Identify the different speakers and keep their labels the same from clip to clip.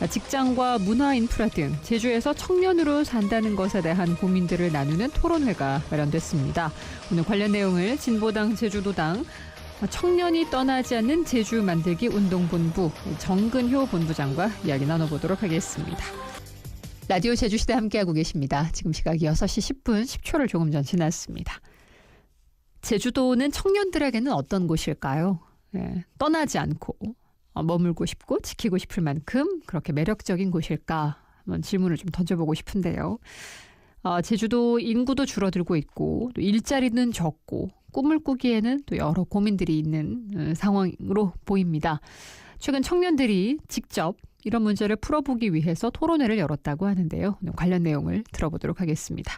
Speaker 1: 직장과 문화 인프라 등 제주에서 청년으로 산다는 것에 대한 고민들을 나누는 토론회가 마련됐습니다. 오늘 관련 내용을 진보당 제주도당 청년이 떠나지 않는 제주 만들기 운동본부 정근효 본부장과 이야기 나눠보도록 하겠습니다. 라디오 제주시대 함께하고 계십니다. 지금 시각이 6시 10분 10초를 조금 전 지났습니다. 제주도는 청년들에게는 어떤 곳일까요? 떠나지 않고 머물고 싶고 지키고 싶을 만큼 그렇게 매력적인 곳일까? 한번 질문을 좀 던져보고 싶은데요. 제주도 인구도 줄어들고 있고 또 일자리는 적고 꿈을 꾸기에는 또 여러 고민들이 있는 상황으로 보입니다. 최근 청년들이 직접 이런 문제를 풀어보기 위해서 토론회를 열었다고 하는데요. 오늘 관련 내용을 들어보도록 하겠습니다.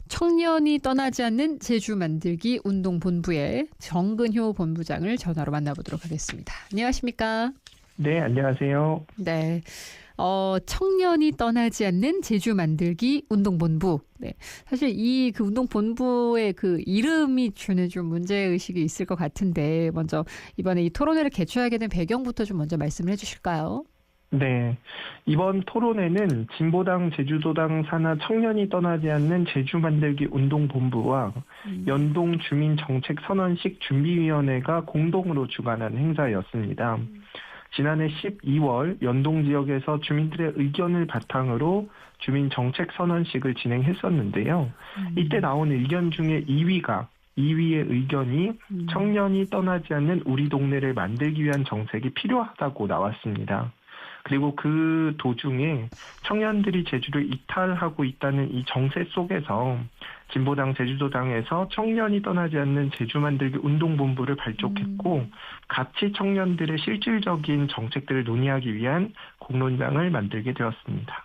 Speaker 1: 청년이 떠나지 않는 제주 만들기 운동본부의 정근효 본부장을 전화로 만나보도록 하겠습니다. 안녕하십니까?
Speaker 2: 네, 안녕하세요.
Speaker 1: 네. 청년이 떠나지 않는 제주 만들기 운동본부. 네. 사실 이 그 운동본부의 그 이름이 주는 좀 문제의식이 있을 것 같은데, 먼저 이번에 이 토론회를 개최하게 된 배경부터 좀 먼저 말씀을 해주실까요?
Speaker 2: 네, 이번 토론회는 진보당 제주도당 산하 청년이 떠나지 않는 제주 만들기 운동본부와 연동 주민정책선언식 준비위원회가 공동으로 주관한 행사였습니다. 지난해 12월 연동 지역에서 주민들의 의견을 바탕으로 주민정책선언식을 진행했었는데요. 이때 나온 의견 중에 2위의 의견이 청년이 떠나지 않는 우리 동네를 만들기 위한 정책이 필요하다고 나왔습니다. 그리고 그 도중에 청년들이 제주를 이탈하고 있다는 이 정세 속에서 진보당 제주도당에서 청년이 떠나지 않는 제주 만들기 운동본부를 발족했고 같이 청년들의 실질적인 정책들을 논의하기 위한 공론장을 만들게 되었습니다.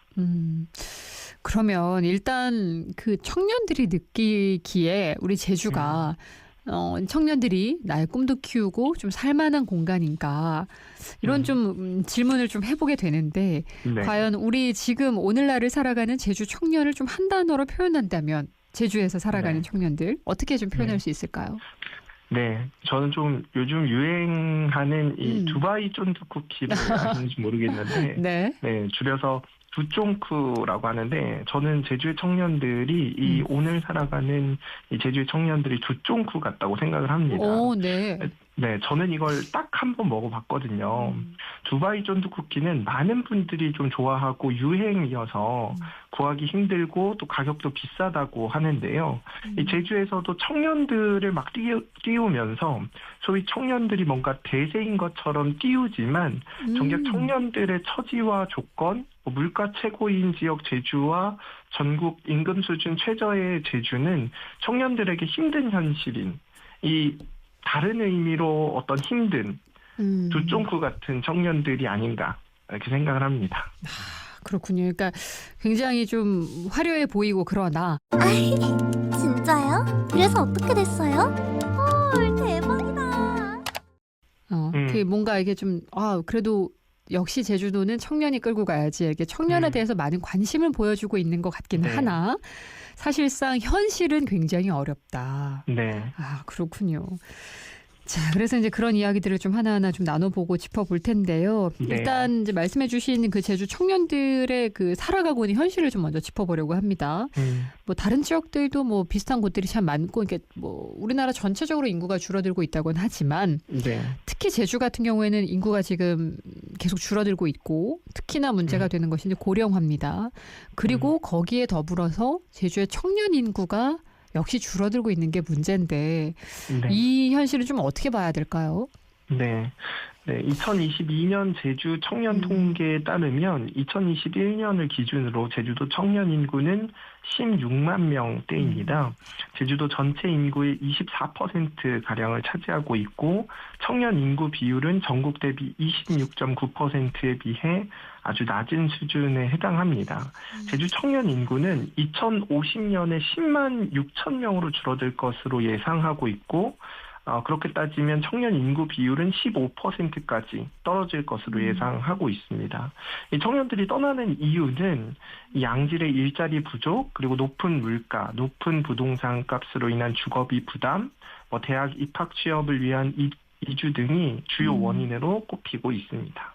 Speaker 1: 그러면 일단 그 청년들이 느끼기에 우리 제주가 청년들이 나의 꿈도 키우고 좀 살만한 공간인가 이런 좀 질문을 좀 해보게 되는데
Speaker 2: 네.
Speaker 1: 과연 우리 지금 오늘날을 살아가는 제주 청년을 좀 한 단어로 표현한다면 제주에서 살아가는 청년들 어떻게 좀 표현할 수 있을까요?
Speaker 2: 네, 저는 좀 요즘 유행하는 이 두바이 쫀득 쿠키를 아시는지 모르겠는데 네, 줄여서 두쫑쿠라고 하는데 저는 제주의 청년들이 이 오늘 살아가는 이 제주의 청년들이 두쫑쿠 같다고 생각을 합니다.
Speaker 1: 오, 네.
Speaker 2: 네, 저는 이걸 딱 한 번 먹어봤거든요. 두바이 쫀득 쿠키는 많은 분들이 좀 좋아하고 유행이어서 구하기 힘들고 또 가격도 비싸다고 하는데요. 이 제주에서도 청년들을 막 띄우면서 소위 청년들이 뭔가 대세인 것처럼 띄우지만 정작 청년들의 처지와 조건, 물가 최고인 지역 제주와 전국 임금 수준 최저의 제주는 청년들에게 힘든 현실인 이 다른 의미로 어떤 힘든 두쫑쿠 같은 청년들이 아닌가 이렇게 생각을 합니다.
Speaker 1: 그렇군요. 그러니까 굉장히 좀 화려해 보이고 그러나
Speaker 3: 아이, 진짜요? 그래서 어떻게 됐어요? 헐, 대박이다.
Speaker 1: 그게 뭔가 이게 좀 그래도 역시 제주도는 청년이 끌고 가야지 이렇게 청년에 대해서 많은 관심을 보여주고 있는 것 같기는 하나 사실상 현실은 굉장히 어렵다.
Speaker 2: 네.
Speaker 1: 그렇군요. 자, 그래서 이제 그런 이야기들을 좀 하나하나 좀 나눠보고 짚어볼 텐데요.
Speaker 2: 네.
Speaker 1: 일단 이제 말씀해주신 그 제주 청년들의 그 살아가고 있는 현실을 좀 먼저 짚어보려고 합니다. 뭐 다른 지역들도 뭐 비슷한 곳들이 참 많고, 이게 뭐 우리나라 전체적으로 인구가 줄어들고 있다고는 하지만 특히 제주 같은 경우에는 인구가 지금 계속 줄어들고 있고 특히나 문제가 되는 것이 이제 고령화입니다. 그리고 거기에 더불어서 제주의 청년 인구가 역시 줄어들고 있는 게 문제인데 이 현실을 좀 어떻게 봐야 될까요?
Speaker 2: 네. 2022년 제주 청년 통계에 따르면 2021년을 기준으로 제주도 청년 인구는 16만 명대입니다. 제주도 전체 인구의 24%가량을 차지하고 있고 청년 인구 비율은 전국 대비 26.9%에 비해 아주 낮은 수준에 해당합니다. 제주 청년 인구는 2050년에 10만 6천 명으로 줄어들 것으로 예상하고 있고 그렇게 따지면 청년 인구 비율은 15%까지 떨어질 것으로 예상하고 있습니다. 이 청년들이 떠나는 이유는 양질의 일자리 부족, 그리고 높은 물가, 높은 부동산 값으로 인한 주거비 부담, 대학 입학 취업을 위한 이주 등이 주요 원인으로 꼽히고 있습니다.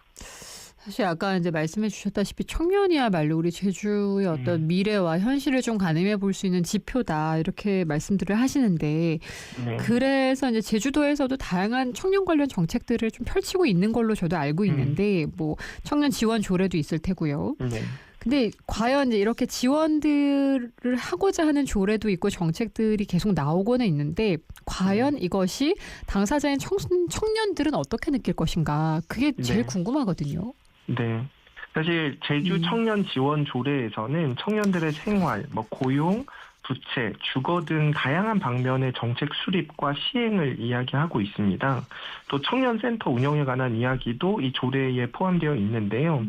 Speaker 1: 사실 아까 이제 말씀해 주셨다시피 청년이야말로 우리 제주의 어떤 미래와 현실을 좀 가늠해 볼 수 있는 지표다 이렇게 말씀들을 하시는데
Speaker 2: 네.
Speaker 1: 그래서 이제 제주도에서도 다양한 청년 관련 정책들을 좀 펼치고 있는 걸로 저도 알고 있는데 뭐 청년 지원 조례도 있을 테고요.
Speaker 2: 네.
Speaker 1: 근데 과연 이제 이렇게 지원들을 하고자 하는 조례도 있고 정책들이 계속 나오고는 있는데 과연 이것이 당사자인 청년들은 어떻게 느낄 것인가 그게 제일
Speaker 2: 네.
Speaker 1: 궁금하거든요.
Speaker 2: 네. 사실 제주 청년 지원 조례에서는 청년들의 생활, 뭐 고용, 부채, 주거 등 다양한 방면의 정책 수립과 시행을 이야기하고 있습니다. 또 청년센터 운영에 관한 이야기도 이 조례에 포함되어 있는데요.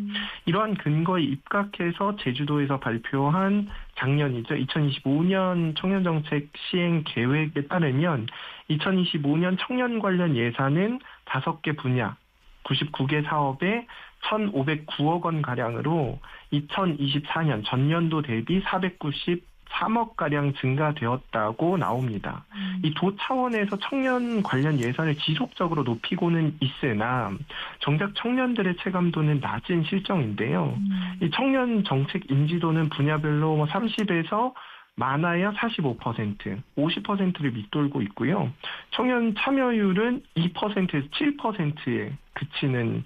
Speaker 2: 이러한 근거에 입각해서 제주도에서 발표한 작년이죠. 2025년 청년정책 시행 계획에 따르면 2025년 청년 관련 예산은 5개 분야, 99개 사업에 1,509억 원 가량으로 2024년 전년도 대비 493억 가량 증가되었다고 나옵니다. 이 도 차원에서 청년 관련 예산을 지속적으로 높이고는 있으나 정작 청년들의 체감도는 낮은 실정인데요. 이 청년 정책 인지도는 분야별로 30에서 많아야 45%, 50%를 밑돌고 있고요. 청년 참여율은 2%에서 7%에 그치는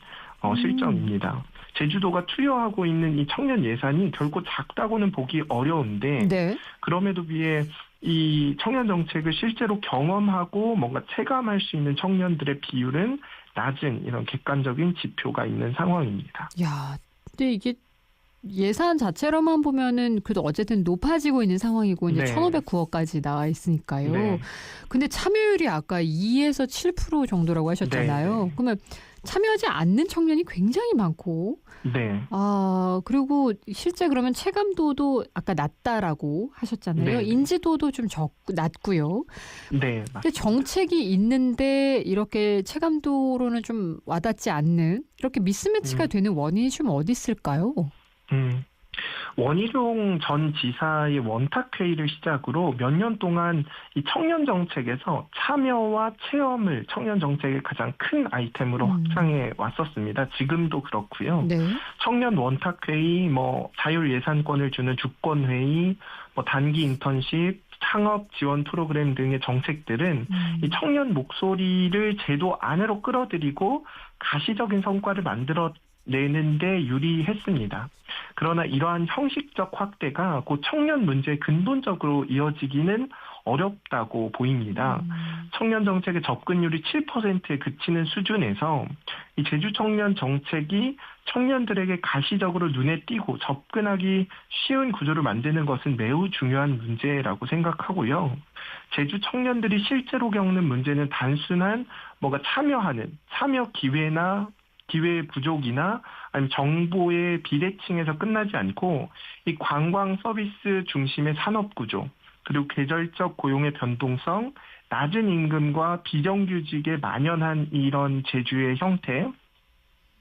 Speaker 2: 실정입니다. 제주도가 투여하고 있는 이 청년 예산이 결코 작다고는 보기 어려운데
Speaker 1: 네.
Speaker 2: 그럼에도 비해 이 청년 정책을 실제로 경험하고 뭔가 체감할 수 있는 청년들의 비율은 낮은 이런 객관적인 지표가 있는 상황입니다.
Speaker 1: 야, 근데 이게 예산 자체로만 보면은 그래도 어쨌든 높아지고 있는 상황이고 이제
Speaker 2: 네.
Speaker 1: 1,509억까지 나와 있으니까요.
Speaker 2: 네.
Speaker 1: 근데 참여율이 아까 2에서 7% 정도라고 하셨잖아요.
Speaker 2: 네.
Speaker 1: 그러면 참여하지 않는 청년이 굉장히 많고
Speaker 2: 네.
Speaker 1: 그리고 실제 그러면 체감도도 아까 낮다라고 하셨잖아요.
Speaker 2: 네.
Speaker 1: 인지도도 좀 낮고요.
Speaker 2: 네, 맞습니다.
Speaker 1: 근데 정책이 있는데 이렇게 체감도로는 좀 와닿지 않는 이렇게 미스매치가 되는 원인이 좀 어디 있을까요?
Speaker 2: 원희룡 전 지사의 원탁회의를 시작으로 몇 년 동안 이 청년 정책에서 참여와 체험을 청년 정책의 가장 큰 아이템으로 확장해 왔었습니다. 지금도 그렇고요.
Speaker 1: 네.
Speaker 2: 청년 원탁회의, 뭐 자율 예산권을 주는 주권회의, 뭐 단기 인턴십, 창업 지원 프로그램 등의 정책들은 이 청년 목소리를 제도 안으로 끌어들이고 가시적인 성과를 만들어내는데 유리했습니다. 그러나 이러한 형식적 확대가 곧 청년 문제에 근본적으로 이어지기는 어렵다고 보입니다. 청년 정책의 접근율이 7%에 그치는 수준에서 이 제주 청년 정책이 청년들에게 가시적으로 눈에 띄고 접근하기 쉬운 구조를 만드는 것은 매우 중요한 문제라고 생각하고요. 제주 청년들이 실제로 겪는 문제는 단순한 뭔가 참여 기회의 부족이나 아니면 정보의 비대칭에서 끝나지 않고 이 관광 서비스 중심의 산업 구조, 그리고 계절적 고용의 변동성, 낮은 임금과 비정규직에 만연한 이런 제주의 형태,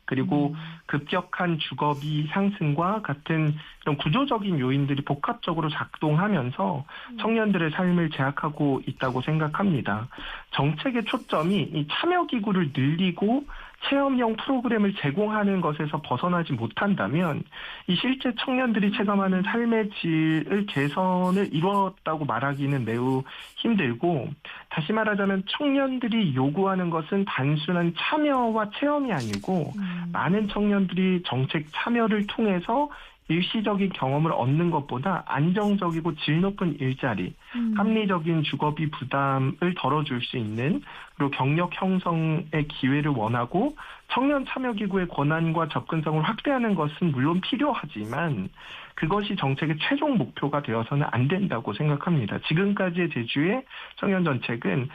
Speaker 2: 그리고 급격한 주거비 상승과 같은 이런 구조적인 요인들이 복합적으로 작동하면서 청년들의 삶을 제약하고 있다고 생각합니다. 정책의 초점이 이 참여기구를 늘리고 체험형 프로그램을 제공하는 것에서 벗어나지 못한다면 이 실제 청년들이 체감하는 삶의 질을 개선을 이루었다고 말하기는 매우 힘들고, 다시 말하자면 청년들이 요구하는 것은 단순한 참여와 체험이 아니고 많은 청년들이 정책 참여를 통해서 일시적인 경험을 얻는 것보다 안정적이고 질 높은 일자리, 합리적인 주거비 부담을 덜어줄 수 있는, 그리고 경력 형성의 기회를 원하고 청년 참여기구의 권한과 접근성을 확대하는 것은 물론 필요하지만 그것이 정책의 최종 목표가 되어서는 안 된다고 생각합니다. 지금까지의 제주의 청년 정책은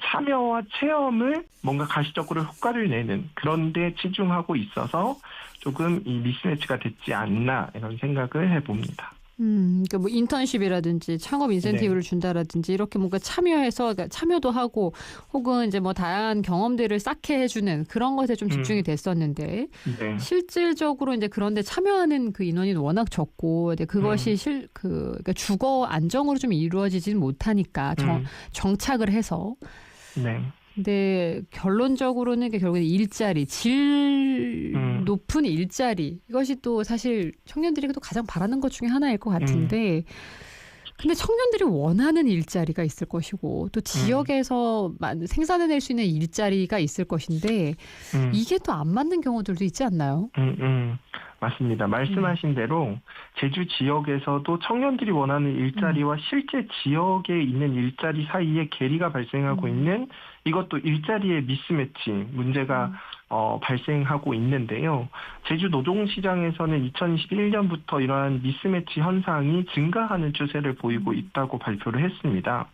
Speaker 2: 참여와 체험을 뭔가 가시적으로 효과를 내는 그런 데 치중하고 있어서 조금 이 미스매치가 됐지 않나 이런 생각을 해봅니다.
Speaker 1: 그러니까 뭐 인턴십이라든지 창업 인센티브를 준다라든지 이렇게 뭔가 참여해서 그러니까 참여도 하고 혹은 이제 뭐 다양한 경험들을 쌓게 해주는 그런 것에 좀 집중이 됐었는데
Speaker 2: 네.
Speaker 1: 실질적으로 이제 그런데 참여하는 그 인원이 워낙 적고 이제 그것이 그러니까 주거 안정으로 좀 이루어지지는 못하니까 정착을 해서.
Speaker 2: 네.
Speaker 1: 근데 결론적으로는 결국엔 일자리, 질 높은 일자리 이것이 또 사실 청년들이 또 가장 바라는 것 중에 하나일 것 같은데 근데 청년들이 원하는 일자리가 있을 것이고 또 지역에서 생산해낼 수 있는 일자리가 있을 것인데 이게 또 안 맞는 경우들도 있지 않나요?
Speaker 2: 맞습니다. 말씀하신 대로 제주 지역에서도 청년들이 원하는 일자리와 실제 지역에 있는 일자리 사이에 괴리가 발생하고 있는 이것도 일자리의 미스매치 문제가 발생하고 있는데요. 제주 노동시장에서는 2021년부터 이러한 미스매치 현상이 증가하는 추세를 보이고 있다고 발표를 했습니다.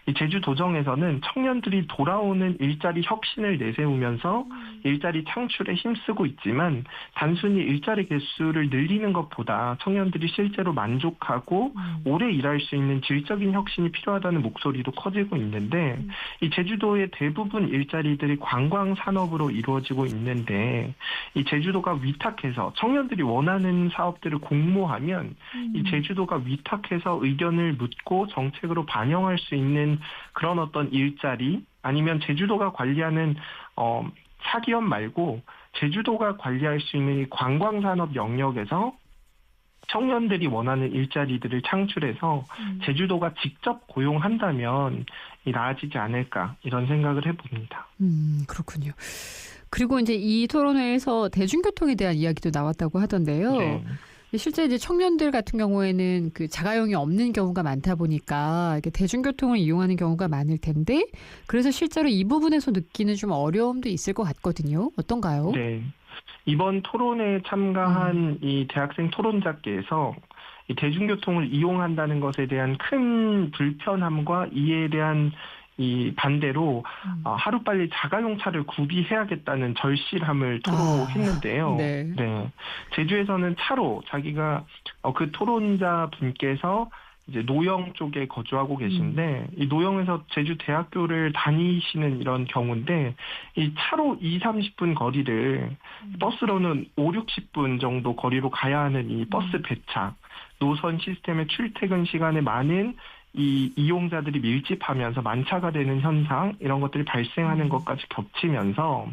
Speaker 2: 이 제주도정에서는 청년들이 돌아오는 일자리 혁신을 내세우면서 일자리 창출에 힘쓰고 있지만 단순히 일자리 개수를 늘리는 것보다 청년들이 실제로 만족하고 오래 일할 수 있는 질적인 혁신이 필요하다는 목소리도 커지고 있는데 이 제주도의 대부분 일자리들이 관광 산업으로 이루어지고 있는데 이 제주도가 위탁해서 청년들이 원하는 사업들을 공모하면 이 제주도가 위탁해서 의견을 묻고 정책으로 반영할 수 있는 그런 어떤 일자리 아니면 제주도가 관리하는 사기업 말고 제주도가 관리할 수 있는 이 관광산업 영역에서 청년들이 원하는 일자리들을 창출해서 제주도가 직접 고용한다면 나아지지 않을까 이런 생각을 해봅니다.
Speaker 1: 그렇군요. 그리고 이제 이 토론회에서 대중교통에 대한 이야기도 나왔다고 하던데요.
Speaker 2: 네.
Speaker 1: 실제 이제 청년들 같은 경우에는 그 자가용이 없는 경우가 많다 보니까 이렇게 대중교통을 이용하는 경우가 많을 텐데 그래서 실제로 이 부분에서 느끼는 좀 어려움도 있을 것 같거든요. 어떤가요?
Speaker 2: 네. 이번 토론회에 참가한 이 대학생 토론자께서 이 대중교통을 이용한다는 것에 대한 큰 불편함과 이에 대한 이 반대로 하루빨리 자가용차를 구비해야겠다는 절실함을 토로했는데요.
Speaker 1: 네.
Speaker 2: 제주에서는 차로 자기가 그 토론자 분께서 이제 노영 쪽에 거주하고 계신데 이 노영에서 제주 대학교를 다니시는 이런 경우인데 이 차로 30분 거리를 버스로는 60분 정도 거리로 가야 하는 이 버스 배차 노선 시스템의 출퇴근 시간에 많은 이 이용자들이 밀집하면서 만차가 되는 현상 이런 것들이 발생하는 것까지 겹치면서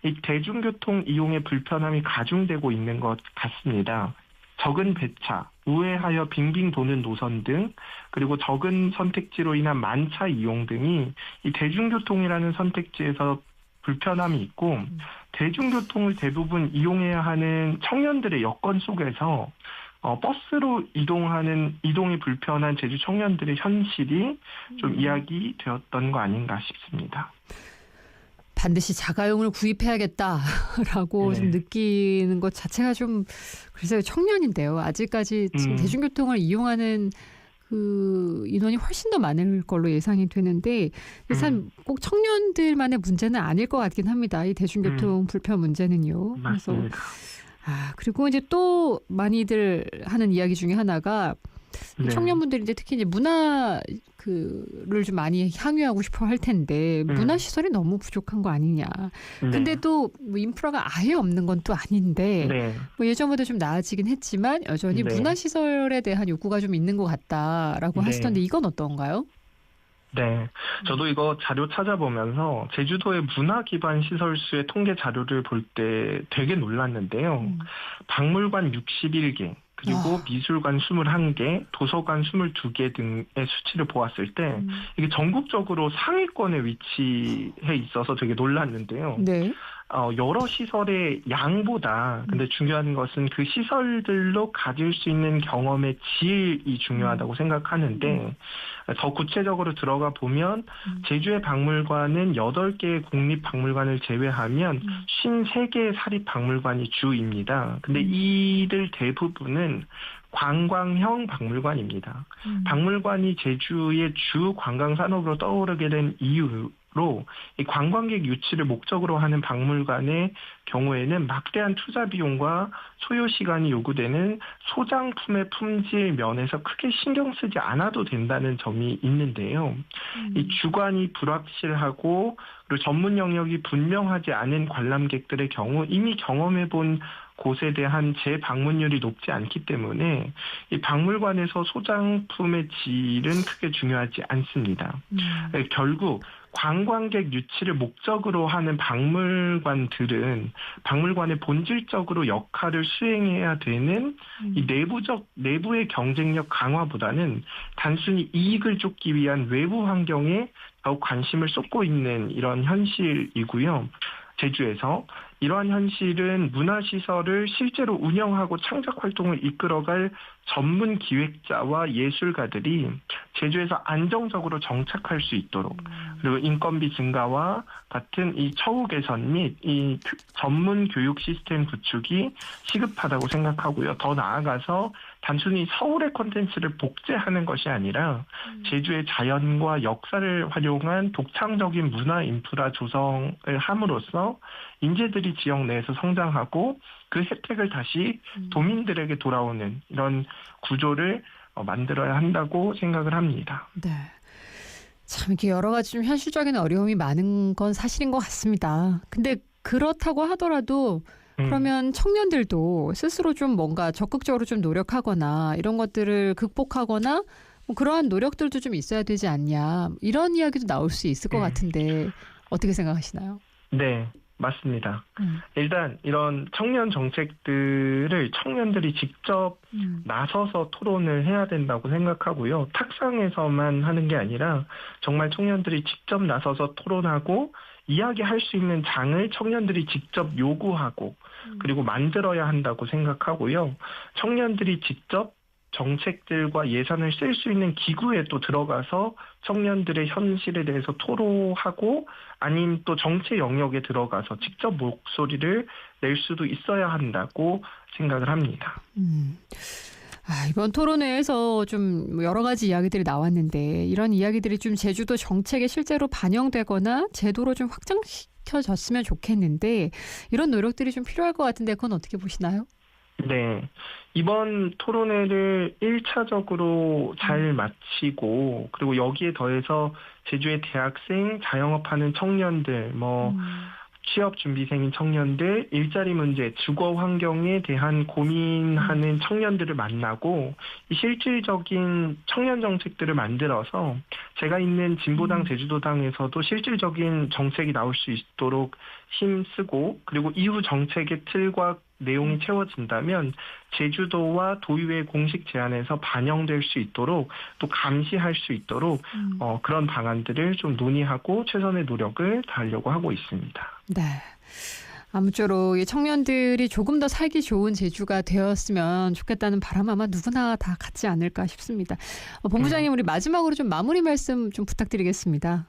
Speaker 2: 이 대중교통 이용의 불편함이 가중되고 있는 것 같습니다. 적은 배차, 우회하여 빙빙 도는 노선 등 그리고 적은 선택지로 인한 만차 이용 등이 이 대중교통이라는 선택지에서 불편함이 있고 대중교통을 대부분 이용해야 하는 청년들의 여건 속에서 버스로 이동이 불편한 제주 청년들의 현실이 좀 이야기되었던 거 아닌가 싶습니다.
Speaker 1: 반드시 자가용을 구입해야겠다라고 좀 느끼는 것 자체가 좀 글쎄요 청년인데요. 아직까지 지금 대중교통을 이용하는 그 인원이 훨씬 더 많을 걸로 예상이 되는데 참 꼭 청년들만의 문제는 아닐 것 같긴 합니다. 이 대중교통 불편 문제는요.
Speaker 2: 맞습니다.
Speaker 1: 그리고 이제 또 많이들 하는 이야기 중에 하나가 청년분들이 이제 특히 이제 문화를 좀 많이 향유하고 싶어 할 텐데 문화 시설이 너무 부족한 거 아니냐. 근데 또 뭐 인프라가 아예 없는 건 또 아닌데 뭐 예전보다 좀 나아지긴 했지만 여전히 문화 시설에 대한 욕구가 좀 있는 것 같다라고 하시던데 이건 어떤가요?
Speaker 2: 네, 저도 이거 자료 찾아보면서 제주도의 문화 기반 시설 수의 통계 자료를 볼 때 되게 놀랐는데요. 박물관 61개, 그리고 미술관 21개, 도서관 22개 등의 수치를 보았을 때 이게 전국적으로 상위권에 위치해 있어서 되게 놀랐는데요.
Speaker 1: 네.
Speaker 2: 여러 시설의 양보다 근데 중요한 것은 그 시설들로 가질 수 있는 경험의 질이 중요하다고 생각하는데 더 구체적으로 들어가 보면 제주의 박물관은 8개의 국립박물관을 제외하면 53개의 사립박물관이 주입니다. 근데 이들 대부분은 관광형 박물관입니다. 박물관이 제주의 주 관광산업으로 떠오르게 된 이유로 이 관광객 유치를 목적으로 하는 박물관의 경우에는 막대한 투자 비용과 소요 시간이 요구되는 소장품의 품질 면에서 크게 신경 쓰지 않아도 된다는 점이 있는데요. 이 주관이 불확실하고 그리고 전문 영역이 분명하지 않은 관람객들의 경우 이미 경험해본 곳에 대한 재방문율이 높지 않기 때문에 이 박물관에서 소장품의 질은 크게 중요하지 않습니다. 결국 관광객 유치를 목적으로 하는 박물관들은 박물관의 본질적으로 역할을 수행해야 되는 이 내부의 경쟁력 강화보다는 단순히 이익을 쫓기 위한 외부 환경에 더욱 관심을 쏟고 있는 이런 현실이고요. 제주에서 이러한 현실은 문화시설을 실제로 운영하고 창작 활동을 이끌어갈 전문 기획자와 예술가들이 제주에서 안정적으로 정착할 수 있도록, 그리고 인건비 증가와 같은 이 처우 개선 및 이 전문 교육 시스템 구축이 시급하다고 생각하고요. 더 나아가서 단순히 서울의 콘텐츠를 복제하는 것이 아니라 제주의 자연과 역사를 활용한 독창적인 문화 인프라 조성을 함으로써 인재들이 지역 내에서 성장하고 그 혜택을 다시 도민들에게 돌아오는 이런 구조를 만들어야 한다고 생각을 합니다.
Speaker 1: 네. 참 이렇게 여러 가지 좀 현실적인 어려움이 많은 건 사실인 것 같습니다. 근데 그렇다고 하더라도 그러면 청년들도 스스로 좀 뭔가 적극적으로 좀 노력하거나 이런 것들을 극복하거나 뭐 그러한 노력들도 좀 있어야 되지 않냐, 이런 이야기도 나올 수 있을 것 같은데 어떻게 생각하시나요?
Speaker 2: 네, 맞습니다. 일단 이런 청년 정책들을 청년들이 직접 나서서 토론을 해야 된다고 생각하고요. 탁상에서만 하는 게 아니라 정말 청년들이 직접 나서서 토론하고 이야기할 수 있는 장을 청년들이 직접 요구하고 그리고 만들어야 한다고 생각하고요. 청년들이 직접 정책들과 예산을 쓸 수 있는 기구에 또 들어가서 청년들의 현실에 대해서 토로하고 아니면 또 정치 영역에 들어가서 직접 목소리를 낼 수도 있어야 한다고 생각을 합니다.
Speaker 1: 이번 토론회에서 좀 여러 가지 이야기들이 나왔는데 이런 이야기들이 좀 제주도 정책에 실제로 반영되거나 제도로 좀 확장시켜졌으면 좋겠는데 이런 노력들이 좀 필요할 것 같은데 그건 어떻게 보시나요?
Speaker 2: 네. 이번 토론회를 1차적으로 잘 마치고 그리고 여기에 더해서 제주의 대학생, 자영업하는 청년들, 취업준비생인 청년들, 일자리 문제, 주거 환경에 대한 고민하는 청년들을 만나고 이 실질적인 청년 정책들을 만들어서 제가 있는 진보당 제주도당에서도 실질적인 정책이 나올 수 있도록 힘쓰고 그리고 이후 정책의 틀과 내용이 채워진다면 제주도와 도의회 공식 제안에서 반영될 수 있도록 또 감시할 수 있도록 그런 방안들을 좀 논의하고 최선의 노력을 다하려고 하고 있습니다.
Speaker 1: 네. 아무쪼록 이 청년들이 조금 더 살기 좋은 제주가 되었으면 좋겠다는 바람 아마 누구나 다 갖지 않을까 싶습니다. 본부장님, 우리 마지막으로 좀 마무리 말씀 좀 부탁드리겠습니다.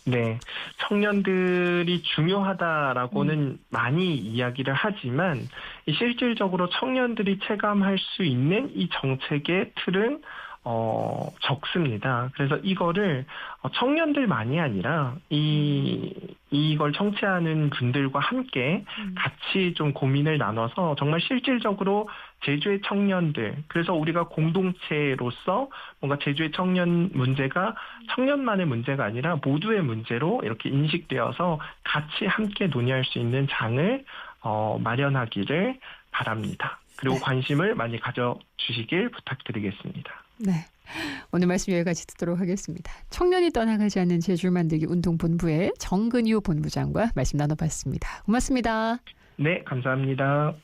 Speaker 2: 네, 청년들이 중요하다라고는 많이 이야기를 하지만 실질적으로 청년들이 체감할 수 있는 이 정책의 틀은 적습니다. 그래서 이거를 청년들만이 아니라 이걸 청취하는 분들과 함께 같이 좀 고민을 나눠서 정말 실질적으로 제주의 청년들, 그래서 우리가 공동체로서 뭔가 제주의 청년 문제가 청년만의 문제가 아니라 모두의 문제로 이렇게 인식되어서 같이 함께 논의할 수 있는 장을 마련하기를 바랍니다. 그리고 관심을 많이 가져주시길 부탁드리겠습니다.
Speaker 1: 네. 오늘 말씀 여기까지 듣도록 하겠습니다. 청년이 떠나가지 않는 제주 만들기 운동본부의 정근유 본부장과 말씀 나눠봤습니다. 고맙습니다.
Speaker 2: 네, 감사합니다.